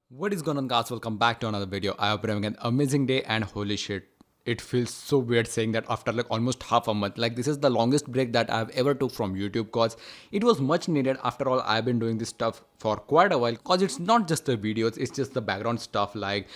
What is going on, guys? Welcome back to another video. I hope you're having an amazing day, and holy shit, it feels so weird saying that after like almost half a month. Like, this is the longest break that I've ever took from YouTube, cause it was much needed. After all, I've been doing this stuff for quite a while, cause it's not just the videos, it's just the background stuff like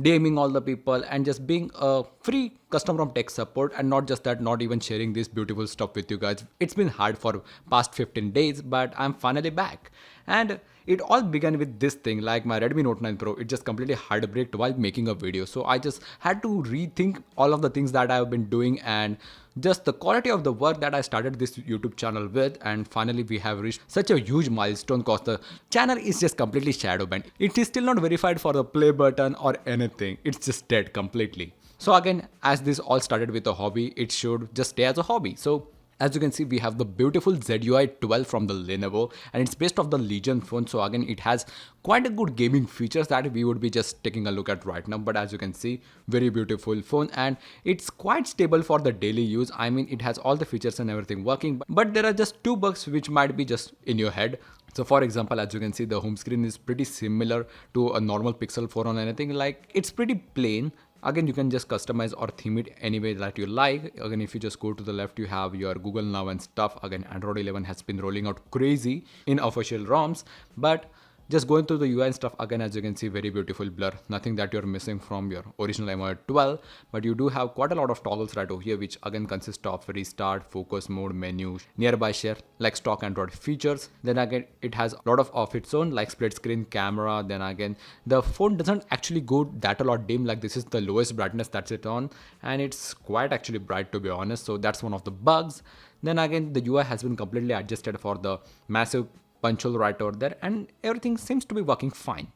DMing all the people and just being a free customer from tech support, and not just that, not even sharing this beautiful stuff with you guys. It's been hard for past 15 days, but I'm finally back. And it all began with this thing, like my Redmi Note 9 Pro. It just completely heartbreaked while making a video. So I just had to rethink all of the things that I've been doing and just the quality of the work that I started this YouTube channel with. And finally we have reached such a huge milestone, cause the channel is just completely shadow banned. It is still not verified for the play button or anything. It's just dead completely. So again, as this all started with a hobby, it should just stay as a hobby. So as you can see, we have the beautiful ZUI 12 from the Lenovo, and it's based off the Legion phone. So again, it has quite a good gaming features that we would be just taking a look at right now. But as you can see, very beautiful phone, and it's quite stable for the daily use. I mean, it has all the features and everything working, but there are just two bugs which might be just in your head. So for example, as you can see, the home screen is pretty similar to a normal Pixel 4 on anything. Like, it's pretty plain. Again, you can just customize or theme it any way that you like. Again, if you just go to the left, you have your Google Now and stuff. Again, Android 11 has been rolling out crazy in official ROMs, but just going through the UI and stuff, again, as you can see, very beautiful blur. Nothing that you're missing from your original MOI 12, but you do have quite a lot of toggles right over here, which again consist of restart, focus mode, menu, nearby share, like stock Android features. Then again, it has a lot of its own, like split screen camera. Then again, the phone doesn't actually go that a lot dim. Like, this is the lowest brightness that's it on, and it's quite actually bright, to be honest. So that's one of the bugs. Then again, the UI has been completely adjusted for the massive punch hole right over there, and everything seems to be working fine.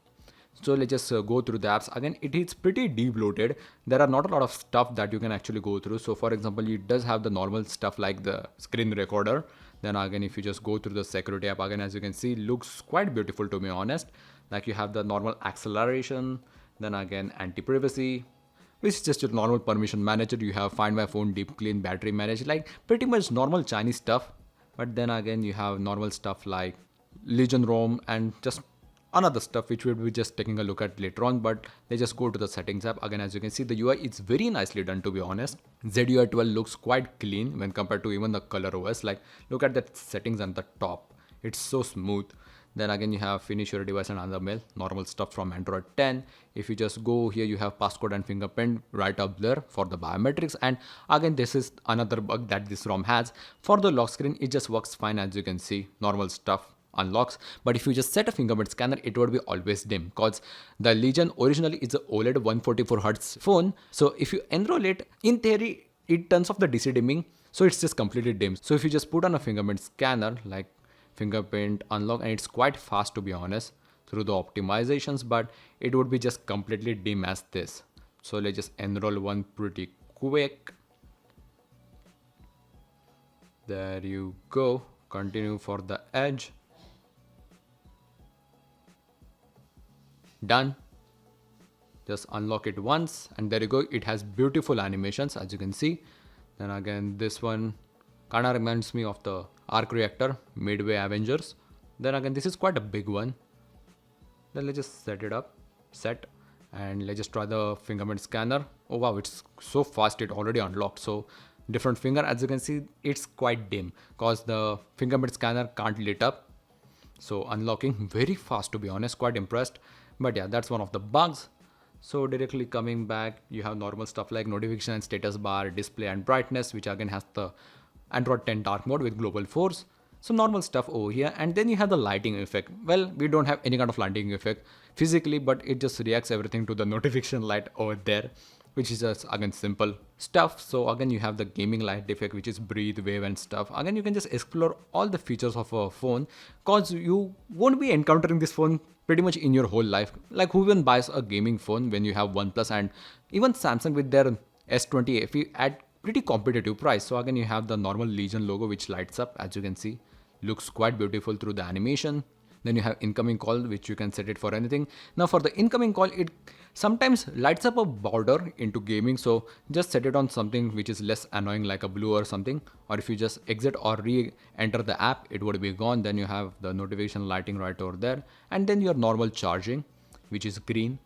So let's just go through the apps. Again, it is pretty de-bloated. There are not a lot of stuff that you can actually go through. So for example, it does have the normal stuff like the screen recorder. Then again, if you just go through the security app, again, as you can see, looks quite beautiful, to be honest. Like, you have the normal acceleration, then again anti-privacy, which is just your normal permission manager. You have find my phone, deep clean, battery manage, like pretty much normal Chinese stuff. But then again, you have normal stuff like Legion ROM and just another stuff which we'll be just taking a look at later on. But let's just go to the settings app. Again, as you can see, the UI is very nicely done, to be honest. ZUI 12 looks quite clean when compared to even the color OS. Like, look at the settings on the top, it's so smooth. Then again, you have finish your device and other mail, normal stuff from Android 10. If you just go here, you have passcode and fingerprint right up there for the biometrics. And again, this is another bug that this ROM has. For the lock screen, it just works fine. As you can see, normal stuff unlocks, but if you just set a fingerprint scanner, it would be always dim, because the Legion originally is a OLED 144Hz phone. So if you enroll it, in theory, it turns off the DC dimming, so it's just completely dim. So if you just put on a fingerprint scanner, like fingerprint unlock, and it's quite fast, to be honest, through the optimizations, but it would be just completely dim as this. So let's just enroll one pretty quick. There you go. Continue for the edge. Done. Just unlock it once, and there you go. It has beautiful animations, as you can see. Then again, this one kind of reminds me of the arc reactor Midway Avengers. Then again, this is quite a big one. Then let's just set it up, and let's just try the fingerprint scanner. Oh wow, it's so fast, it already unlocked. So different finger, as you can see, it's quite dim because the fingerprint scanner can't lit up. So unlocking very fast, to be honest, quite impressed. But yeah, that's one of the bugs. So directly coming back, you have normal stuff like notification and status bar, display and brightness, which again has the Android 10 dark mode with global force. So normal stuff over here. And then you have the lighting effect. Well, we don't have any kind of lighting effect physically, but it just reacts everything to the notification light over there, which is just again simple stuff. So again, you have the gaming light effect, which is breathe, wave and stuff. Again, you can just explore all the features of a phone, cause you won't be encountering this phone pretty much in your whole life. Like, who even buys a gaming phone when you have OnePlus and even Samsung with their S20 FE at pretty competitive price. So again, you have the normal Legion logo, which lights up, as you can see, looks quite beautiful through the animation. Then you have incoming call, which you can set it for anything. Now for the incoming call, it sometimes lights up a border into gaming. So just set it on something which is less annoying, like a blue or something. Or if you just exit or re-enter the app, it would be gone. Then you have the notification lighting right over there. And then your normal charging. which is green,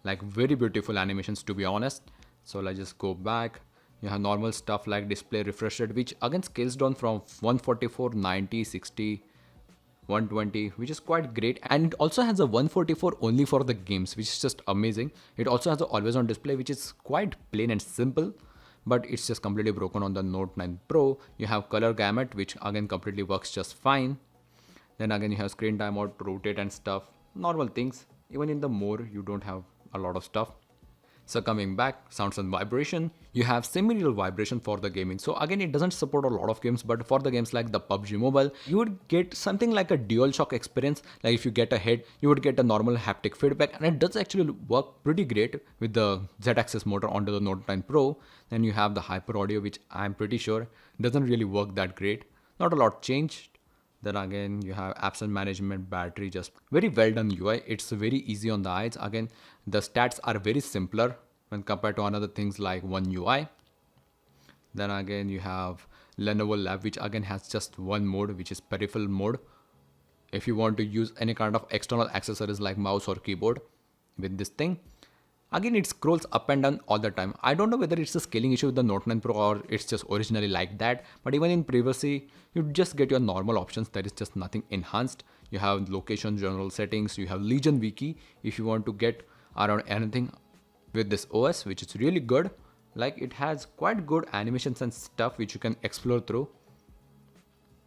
like very beautiful animations to be honest. So let's just go back. You have normal stuff like display refresh rate, which again scales down from 144, 90, 60, 120, which is quite great. And it also has a 144 only for the games, which is just amazing. It also has a always on display, which is quite plain and simple, but it's just completely broken on the Note 9 Pro. You have color gamut, which again completely works just fine. Then again you have screen timeout, rotate and stuff, normal things. Even in the more, you don't have a lot of stuff. So coming back, sounds and vibration, you have semi-real vibration for the gaming. So again, it doesn't support a lot of games, but for the games like the PUBG Mobile, you would get something like a DualShock experience. Like if you get a hit, you would get a normal haptic feedback, and it does actually work pretty great with the Z-axis motor onto the Note 9 Pro. Then you have the hyper audio, which I'm pretty sure doesn't really work that great. Not a lot changed. Then again, you have apps and management, battery, just very well done UI. It's very easy on the eyes. Again, the stats are very simpler when compared to another things like One UI. Then again, you have Lenovo Lab, which again has just one mode, which is peripheral mode. If you want to use any kind of external accessories like mouse or keyboard with this thing, again, it scrolls up and down all the time. I don't know whether it's a scaling issue with the Note 9 Pro or it's just originally like that. But even in privacy, you just get your normal options. There is just nothing enhanced. You have location, general settings. You have Legion Wiki if you want to get around anything with this OS, which is really good. Like it has quite good animations and stuff which you can explore through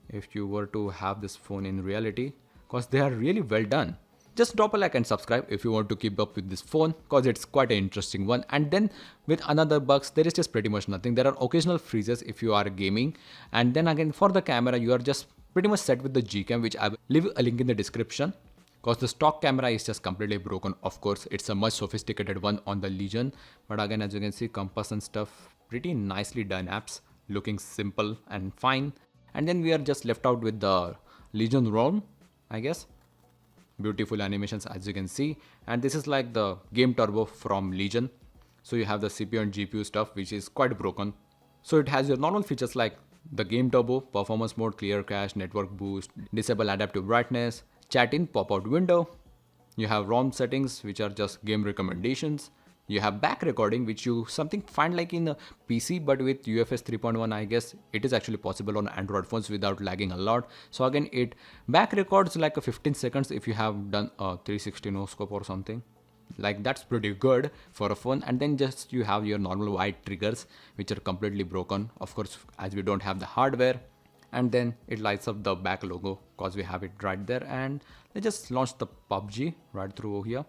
if you were to have this phone in reality, because they are really well done. Just drop a like and subscribe if you want to keep up with this phone, because it's quite an interesting one. And then with another bugs, there is just pretty much nothing. There are occasional freezes if you are gaming. And then again, for the camera, you are just pretty much set with the Gcam, which I will leave a link in the description, because the stock camera is just completely broken. Of course, it's a much sophisticated one on the Legion. But again, as you can see, compass and stuff, pretty nicely done apps, looking simple and fine. And then we are just left out with the Legion ROM, I guess. Beautiful animations as you can see, and this is like the game turbo from Legion. So you have the CPU and GPU stuff, which is quite broken. So it has your normal features like the game turbo, performance mode, clear cache, network boost, disable adaptive brightness, chat in pop-out window. You have ROM settings, which are just game recommendations. You have back recording, which you something find like in a PC, but with UFS 3.1, I guess it is actually possible on Android phones without lagging a lot. So again, it back records like a 15 seconds if you have done a 360 no scope or something. Like that's pretty good for a phone. And then just you have your normal white triggers, which are completely broken. Of course, as we don't have the hardware. And then it lights up the back logo because we have it right there. And they just launched the PUBG right through here.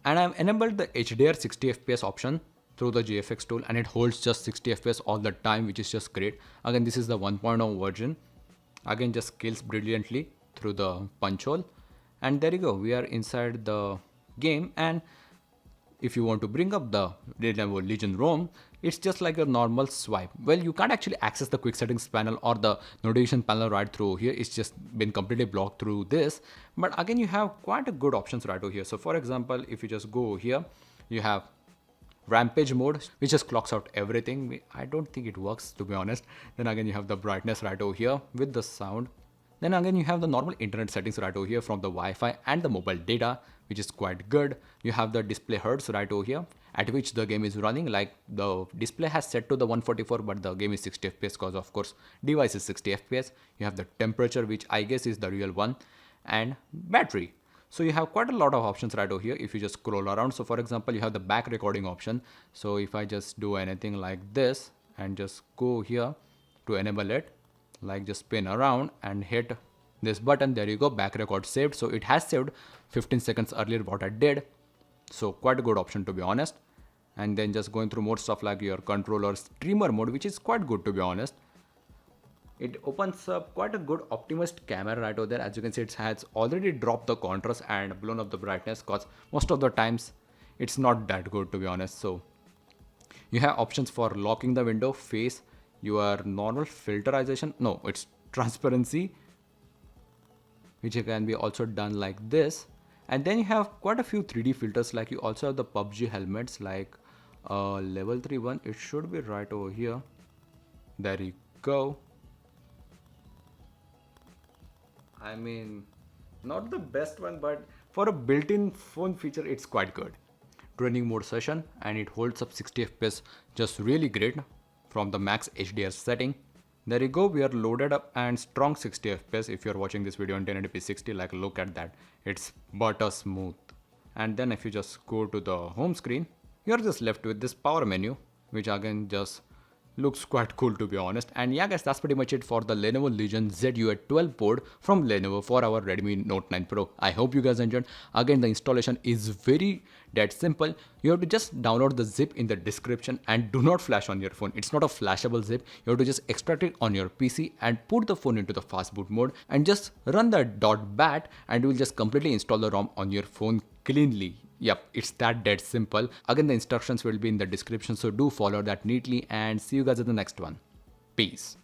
And I've enabled the HDR 60 FPS option through the GFX tool, and it holds just 60 FPS all the time, which is just great. Again, this is the 1.0 version. Again, just scales brilliantly through the punch hole. And there you go, we are inside the game. And if you want to bring up the Lenovo Legion ROM, it's just like a normal swipe. Well, you can't actually access the quick settings panel or the notification panel right through here. It's just been completely blocked through this. But again, you have quite a good options right over here. So for example, if you just go here, you have rampage mode, which just clocks out everything. I don't think it works, to be honest. Then again, you have the brightness right over here with the sound. Then again, you have the normal internet settings right over here from the Wi-Fi and the mobile data, which is quite good. You have the display hertz right over here at which the game is running. Like the display has set to the 144, but the game is 60 FPS because of course device is 60 FPS. You have the temperature, which I guess is the real one, and battery. So you have quite a lot of options right over here if you just scroll around. So for example, you have the back recording option. So if I just do anything like this and just go here to enable it, like just spin around and hit this button, there you go, back record saved. So it has saved 15 seconds earlier what I did. So quite a good option, to be honest. And then just going through more stuff like your controller streamer mode, which is quite good, to be honest. It opens up quite a good Optimist camera right over there. As you can see, it has already dropped the contrast and blown up the brightness, because most of the times it's not that good, to be honest. So you have options for locking the window, face, your normal filterization, no, it's transparency, which can be also done like this. And then you have quite a few 3D filters, like you also have the PUBG helmets, like level 3 one, it should be right over here. There you go. I mean, not the best one, but For a built-in phone feature, it's quite good. Training mode session, and it holds up 60 fps just really great from the max HDR setting. There you go, we are loaded up and strong 60 fps. If you're watching this video on 1080p 60, like look at that, it's butter smooth. And then if you just go to the home screen, you're just left with this power menu, which again just looks quite cool to be honest. And yeah guys, that's pretty much it for the Lenovo Legion ZUI 12 board from Lenovo for our Redmi Note 9 Pro. I hope you guys enjoyed. Again, the installation is very that simple. You have to just download the zip in the description and do not flash on your phone. It's not a flashable zip. You have to just extract it on your PC and put the phone into the fast boot mode and just run the .bat and you will just completely install the ROM on your phone cleanly. Yep, it's that dead simple. Again, the instructions will be in the description, so do follow that neatly and see you guys in the next one. Peace.